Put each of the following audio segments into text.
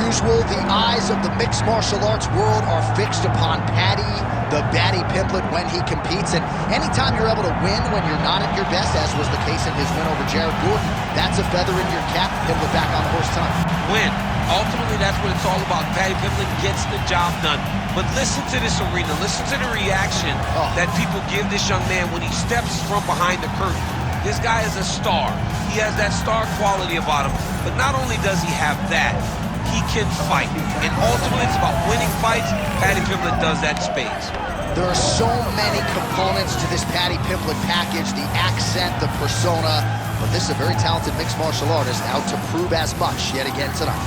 usual, the eyes of the mixed martial arts world are fixed upon Paddy, the Batty Pimblett, when he competes. And anytime you're able to win when you're not at your best, as was the case in his win over Jared Gordon, that's a feather in your cap. Pimblett back on the horse tonight. Win. Ultimately, that's what it's all about. Paddy Pimblett gets the job done. But listen to this arena. Listen to the reaction that people give this young man when he steps from behind the curtain. This guy is a star. He has that star quality about him. But not only does he have that, he can fight. And ultimately, it's about winning fights. Paddy Pimblett does that in spades. There are so many components to this Paddy Pimblett package, the accent, the persona. But this is a very talented mixed martial artist out to prove as much yet again tonight.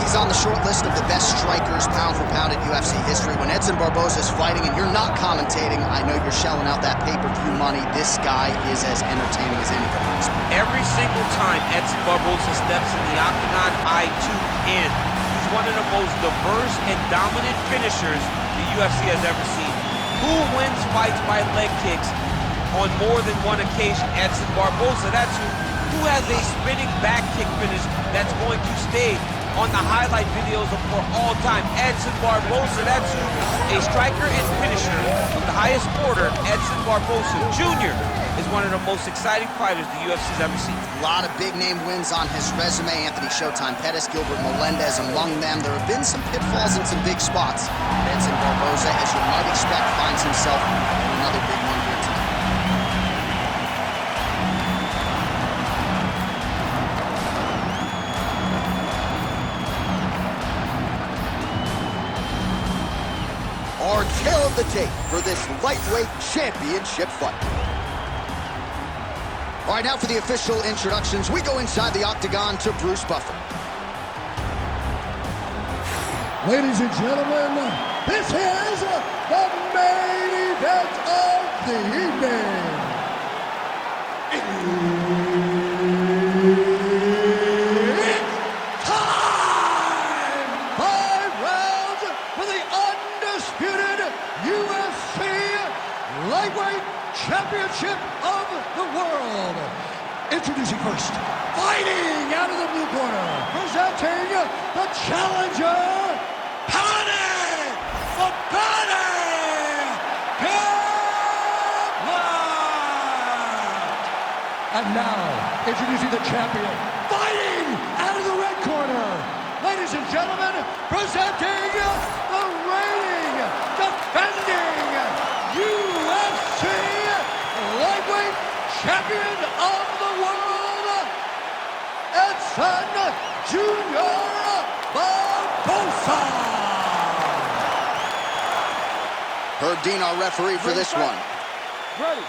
He's on the short list of the best strikers pound for pound in UFC history. When Edson Barboza is fighting and you're not commentating, I know you're shelling out that pay-per-view money. This guy is as entertaining as anybody. Every single time Edson Barboza steps in the octagon, I tune in. He's one of the most diverse and dominant finishers the UFC has ever seen. Who wins fights by leg kicks on more than one occasion? Edson Barboza. That's who has a spinning back kick finish that's going to stay on the highlight videos for all time. Edson Barboza, that's who, a striker and finisher of the highest order. Edson Barboza Jr. is one of the most exciting fighters the UFC's ever seen. A lot of big-name wins on his resume. Anthony Showtime Pettis, Gilbert Melendez among them. There have been some pitfalls in some big spots. Edson Barboza, as you might expect, finds himself in another big one here tonight. Our tail of the tape for this lightweight championship fight. All right, now for the official introductions, we go inside the octagon to Bruce Buffer. Ladies and gentlemen, this is the main event of the evening. It's time! 5 rounds for the undisputed UFC Lightweight Championship of the world. Introducing first, fighting out of the blue corner, presenting the challenger, Paddy Pimblett! And now, introducing the champion, fighting out of the red corner, ladies and gentlemen, presenting the reigning, defending UFC Lightweight Champion of the world, Edson Jr. Barboza. Herb Dean, our referee for this one. Ready.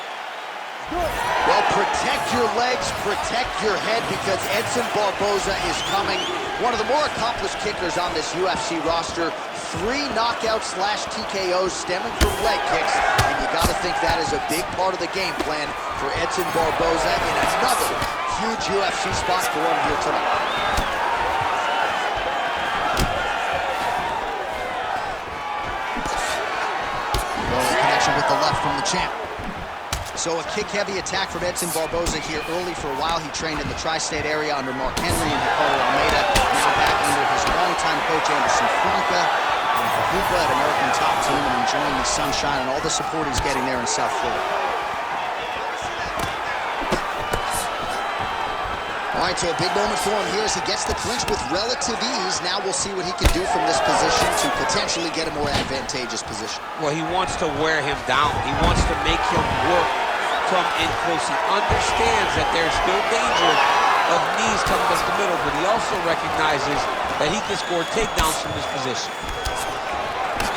Well, protect your legs, protect your head, because Edson Barboza is coming. One of the more accomplished kickers on this UFC roster. 3 knockouts/TKOs stemming from leg kicks, and you got to think that is a big part of the game plan for Edson Barboza in another huge UFC spot for him here tonight. Connection with the left from the champ. So a kick-heavy attack from Edson Barboza here early. For a while, he trained in the tri-state area under Mark Henry and Ricardo Almeida. Now back under his longtime coach, Anderson Franca, and Barboza at American Top Team, and enjoying the sunshine and all the support he's getting there in South Florida. All right, so a big moment for him here as he gets the clinch with relative ease. Now we'll see what he can do from this position to potentially get a more advantageous position. Well, he wants to wear him down. He wants to make him work from in close. He understands that there's still danger of knees coming up the middle, but he also recognizes that he can score takedowns from this position.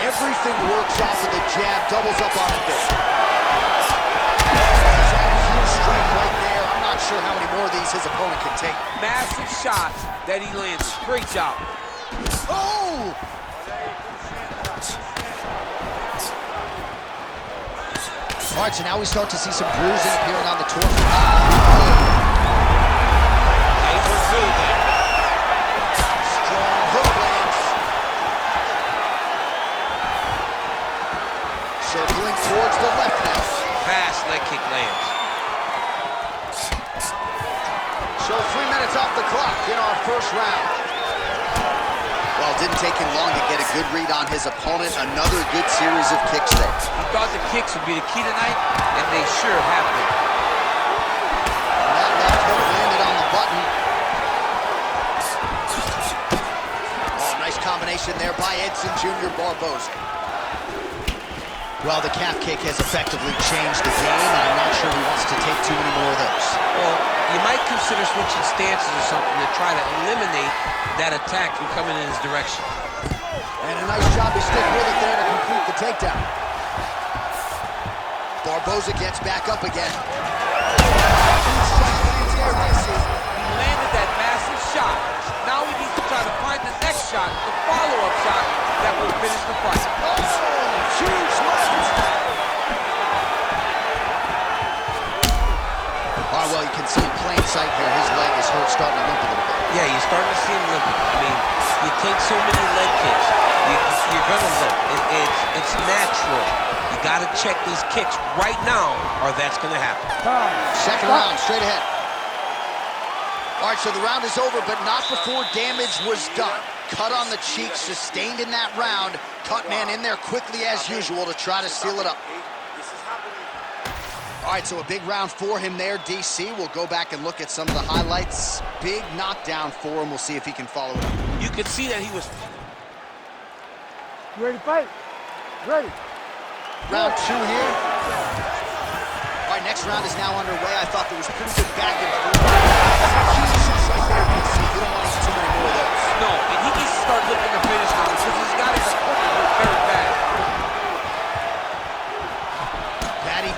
Everything works off of the jab, doubles up on it there. Strike right there. I'm not sure how many more of these his opponent can take. Massive shot that he lands. Great job. Oh! All right, so now we start to see some bruising appearing on the torso. Strong hook lands. Circling towards the left now. Fast leg kick lands. So 3 minutes off the clock in our first round. Well, it didn't take him long to get a good read on his opponent. Another good series of kicks there. He thought the kicks would be the key tonight, and they sure have been. That left hook landed on the button. Oh, nice combination there by Edson Jr. Barboza. Well, the calf kick has effectively changed the game, and I'm not sure he wants to take too many more of those. Well, you might consider switching stances or something to try to eliminate that attack from coming in his direction. And a nice job to stick with it there to complete the takedown. Barboza gets back up again. He landed that massive shot. Now he needs to try to find the next shot, the follow-up shot that will finish the fight. Oh, huge left. Oh, well, you can see in plain sight here, his leg is hurt, starting to limp a little bit. Yeah, you're starting to see him limping. I mean, you take so many leg kicks, you're gonna limp. It's natural. You gotta check these kicks right now, or that's gonna happen. Second round, straight ahead. All right, so the round is over, but not before damage was done. Cut on the cheek, sustained in that round. Cut man in there quickly as usual to try to seal it up. All right, so a big round for him there, DC. We'll go back and look at some of the highlights. Big knockdown for him. We'll see if he can follow it up. You could see that he was... You ready to fight? Ready. Round two here. All right, next round is now underway. I thought there was pretty good back and forth. Huge shots right there, DC. You don't want to see too many more of those. No, and he needs to start looking to finish now because he's got his opponent hurt very bad.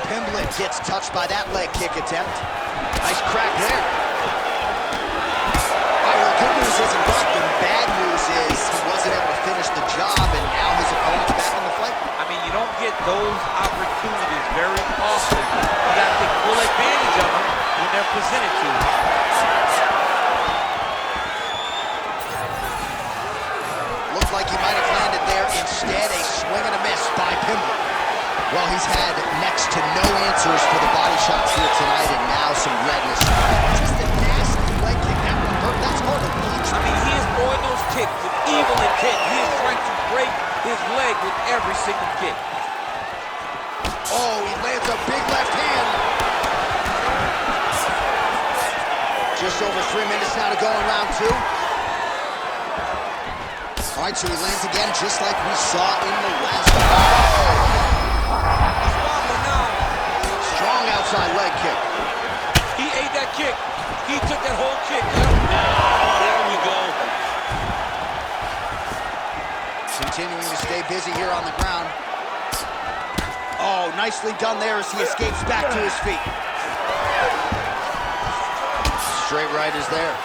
Pimblett gets touched by that leg kick attempt. Nice crack there. All right, well, the good news isn't broken. Bad news is he wasn't able to finish the job, and now his opponent's back in the fight. I mean, you don't get those opportunities very often. You got to take full advantage of them when they're presented to you. Looked like he might have landed there. Instead, a swing and a miss by Pimblett. Well, he's had next to no answers for the body shots here tonight, and now some redness. Just a nasty leg kick. That's hard to reach. I mean, he is throwing those kicks with evil intent. He is trying to break his leg with every single kick. Oh, he lands a big left hand. Just over 3 minutes now to go in round two. All right, so he lands again just like we saw in the last round. Strong outside leg kick. He ate that kick. He took that whole kick. There we go. Continuing to stay busy here on the ground. Oh, nicely done there as he escapes back to his feet. Straight right is there.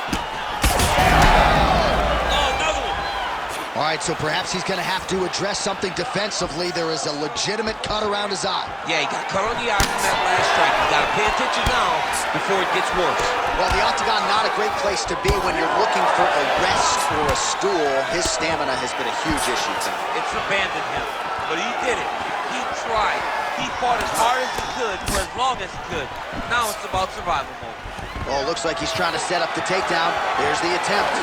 All right, so perhaps he's going to have to address something defensively. There is a legitimate cut around his eye. Yeah, he got cut on the eye from that last strike. You got to pay attention now before it gets worse. Well, the octagon, not a great place to be when you're looking for a rest or a stool. His stamina has been a huge issue tonight. It's abandoned him, but he did it. He tried. He fought as hard as he could for as long as he could. Now it's about survival mode. Oh, looks like he's trying to set up the takedown. There's the attempt.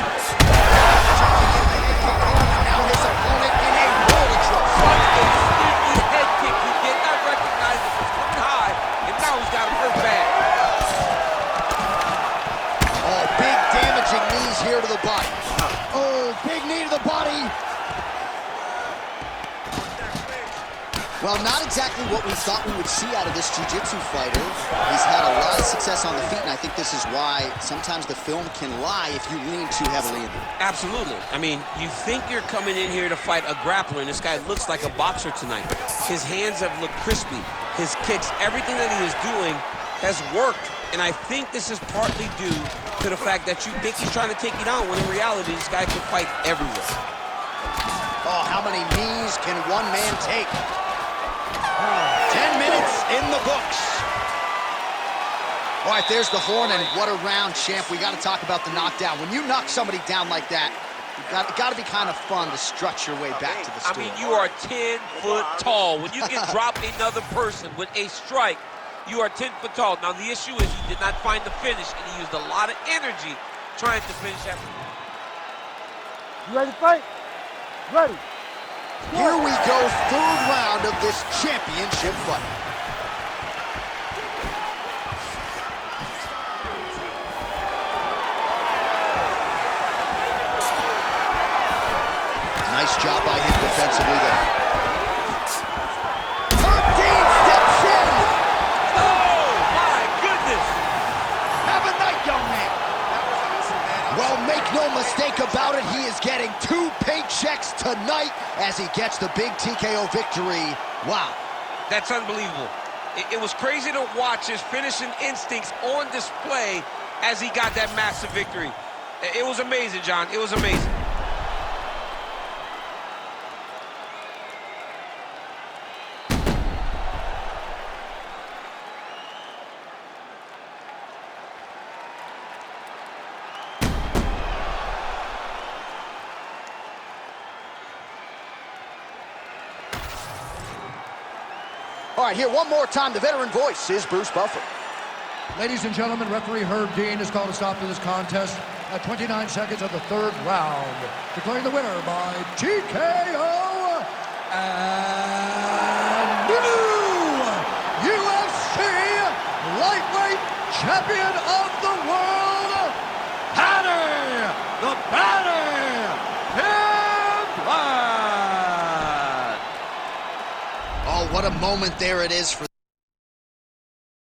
Now his opponent in a world of trouble. Sneaky head kick. He did not recognize it was coming high, and now he's got him hurt bad. Oh, big damaging knees here to the body. Oh, big knee to the body. Well, not exactly what we thought we would see out of this jiu-jitsu fighter. He's had a lot of success on the feet, and I think this is why sometimes the film can lie if you lean too heavily into it. Absolutely. I mean, you think you're coming in here to fight a grappler, and this guy looks like a boxer tonight. His hands have looked crispy. His kicks, everything that he is doing has worked. And I think this is partly due to the fact that you think he's trying to take you down, when in reality, this guy can fight everywhere. Oh, how many knees can one man take? 10 minutes in the books. All right, there's the horn, and what a round, champ. We got to talk about the knockdown. When you knock somebody down like that, it got to be kind of fun to strut your way back to the stool. I mean, you are 10 foot tall. When you can drop another person with a strike, you are 10 foot tall. Now, the issue is you did not find the finish, and he used a lot of energy trying to finish that. You ready to fight? Ready. Here we go, third round of this championship fight. Nice job by him defensively there. Steps in. Oh, my goodness. Have a night, young man. Well, make no mistake about it, he is getting 2 paychecks tonight as he gets the big TKO victory. Wow. That's unbelievable. It was crazy to watch his finishing instincts on display as he got that massive victory. It was amazing, John. It was amazing. All right, here one more time, the veteran voice is Bruce Buffer. Ladies and gentlemen, referee Herb Dean has called a stop to this contest at 29 seconds of the third round, declaring the winner by TKO and new UFC lightweight champion of the world, the Pimblett. Oh, what a moment there it is for